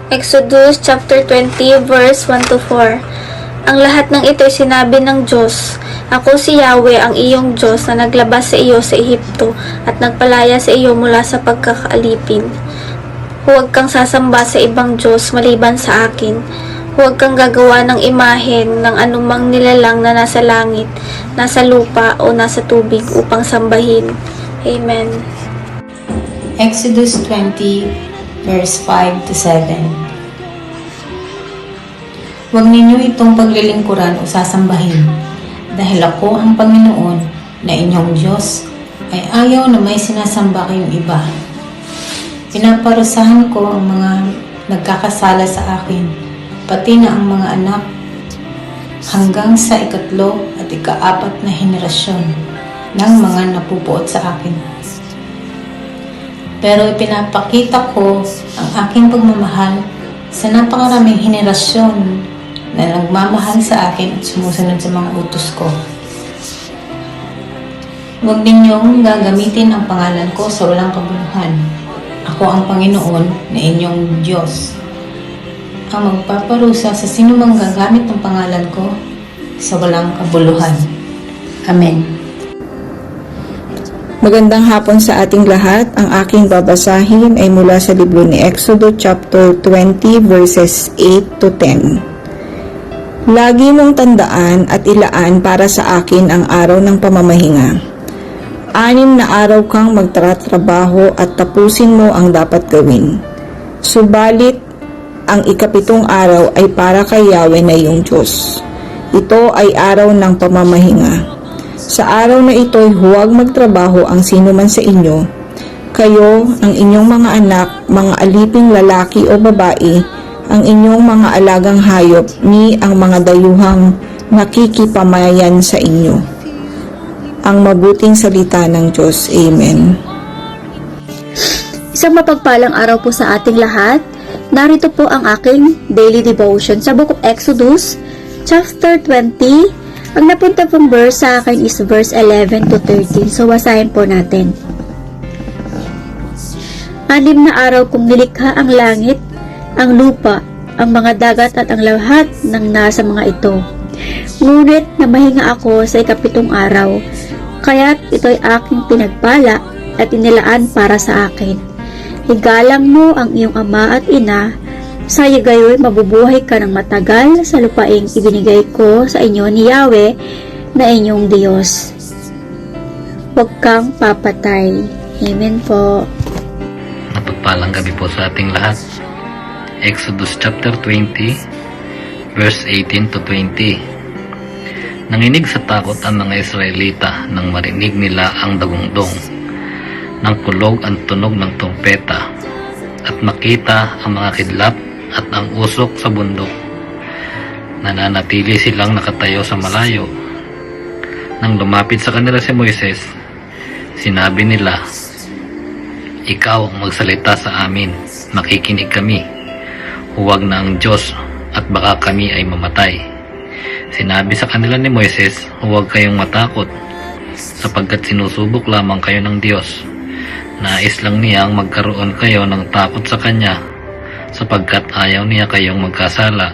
Exodus chapter 20 verse 1 to 4. Ang lahat ng ito'y sinabi ng Diyos. Ako si Yahweh ang iyong Diyos na naglabas sa iyo sa Ehipto at nagpalaya sa iyo mula sa pagkakaalipin. Huwag kang sasamba sa ibang Diyos maliban sa akin. Huwag kang gagawa ng imahen ng anumang nilalang na nasa langit, nasa lupa o nasa tubig upang sambahin. Amen. Exodus 20 verse 5 to 7. Huwag ninyo itong paglilingkuran o sasambahin, dahil ako ang Panginoon na inyong Diyos ay ayaw na may sinasamba kayong iba. Pinaparusahan ko ang mga nagkakasala sa akin, pati na ang mga anak, hanggang sa ikatlo at ikaapat na henerasyon ng mga napupuot sa akin. Pero ipinapakita ko ang aking pagmamahal sa napakaraming henerasyon na nagmamahal sa akin at sumusunod sa mga utos ko. Huwag ninyong gagamitin ang pangalan ko sa walang kabuluhan. Ako ang Panginoon na inyong Diyos, ang magpaparusa sa sinumang gagamit ng pangalan ko sa walang kabuluhan. Amen. Magandang hapon sa ating lahat. Ang aking babasahin ay mula sa libro ni Exodus chapter 20 verses 8 to 10. Lagi mong tandaan at ilaan para sa akin ang araw ng pamamahinga. 6 na araw kang magtatrabaho at tapusin mo ang dapat gawin. Subalit, ang ikapitong araw ay para kay Yahweh na iyong Diyos. Ito ay araw ng pamamahinga. Sa araw na ito'y huwag magtrabaho ang sino man sa inyo, kayo, ang inyong mga anak, mga aliping lalaki o babae, ang inyong mga alagang hayop, ni ang mga dayuhang nakikipamayan sa inyo. Ang mabuting salita ng Diyos. Amen. Isang mapagpalang araw po sa ating lahat. Narito po ang aking daily devotion sa Book of Exodus, chapter 20. Ang napunta pong verse sa akin is verse 11 to 13. So, basahin po natin. 6 na araw kong nilikha ang langit, ang lupa, ang mga dagat at ang lahat ng nasa mga ito. Ngunit namahinga ako sa ikapitong araw, kaya't ito'y aking pinagpala at inilaan para sa akin. Igalang mo ang iyong ama at ina, sa gayoy mabubuhay ka ng matagal sa lupaing ibinigay ko sa inyo ni Yahweh na inyong Diyos. Huwag kang papatay. Amen po. Mapagpalang gabi po sa ating lahat. Exodus chapter 20 verse 18 to 20. Nanginig sa takot ang mga Israelita nang marinig nila ang dagundong ng kulog ang tunog ng trumpeta at makita ang mga kidlat at ang usok sa bundok. Nananatili silang nakatayo sa malayo. Nang lumapit sa kanila si Moises, sinabi nila, "Ikaw ang magsalita sa amin, makikinig kami. Huwag na ang Diyos at baka kami ay mamatay." Sinabi sa kanila ni Moises, "Huwag kayong matakot, sapagkat sinusubok lamang kayo ng Diyos. Nais lang niyang magkaroon kayo ng takot sa Kanya, sapagkat ayaw niya kayong magkasala."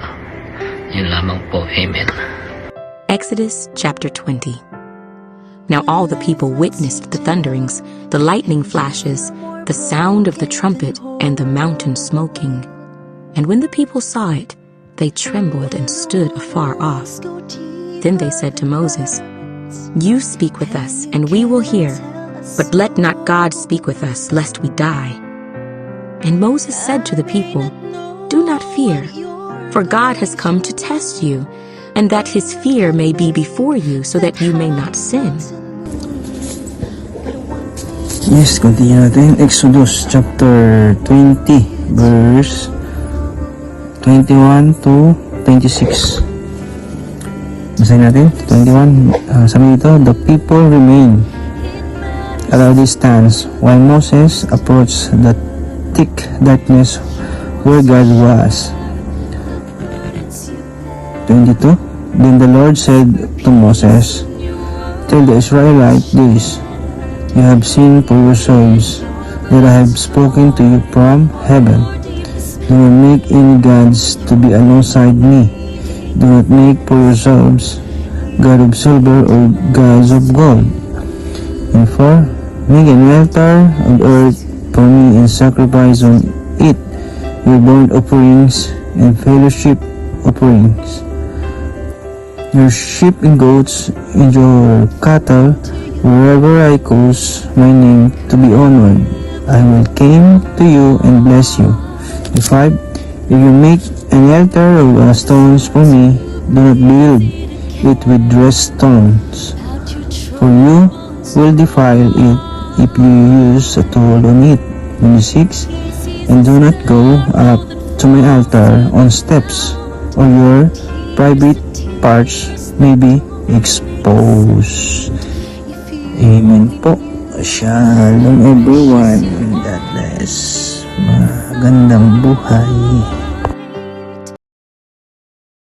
Yun lamang po. Amen. Exodus chapter 20. Now all the people witnessed the thunderings, the lightning flashes, the sound of the trumpet, and the mountain smoking. And when the people saw it, they trembled and stood afar off. Then they said to Moses, "You speak with us, and we will hear, but let not God speak with us, lest we die." And Moses said to the people, "Do not fear, for God has come to test you, and that his fear may be before you, so that you may not sin." Yes, continue natin. Exodus chapter 20 verse 21 to 26. Basahin natin. 21. Sabi dito, "The people remained at a distance while Moses approached the thick darkness where God was." 22. Then the Lord said to Moses, "Tell the Israelites this, you have seen for yourselves that I have spoken to you from heaven. Do not make any gods to be alongside me. Do not make for yourselves God of silver or gods of gold. And 4. Make an altar of earth for me and sacrifice on it your burnt offerings and fellowship offerings. Your sheep and goats and your cattle, wherever I cause my name to be honored, I will come to you and bless you. And 5. If you make an altar of stones for me, do not build it with dressed stones, for you will defile it if you use a tool on it. 26. And do not go up to my altar on steps, or your private parts may be exposed. Amen po. Shalom everyone. God bless. Magandang buhay.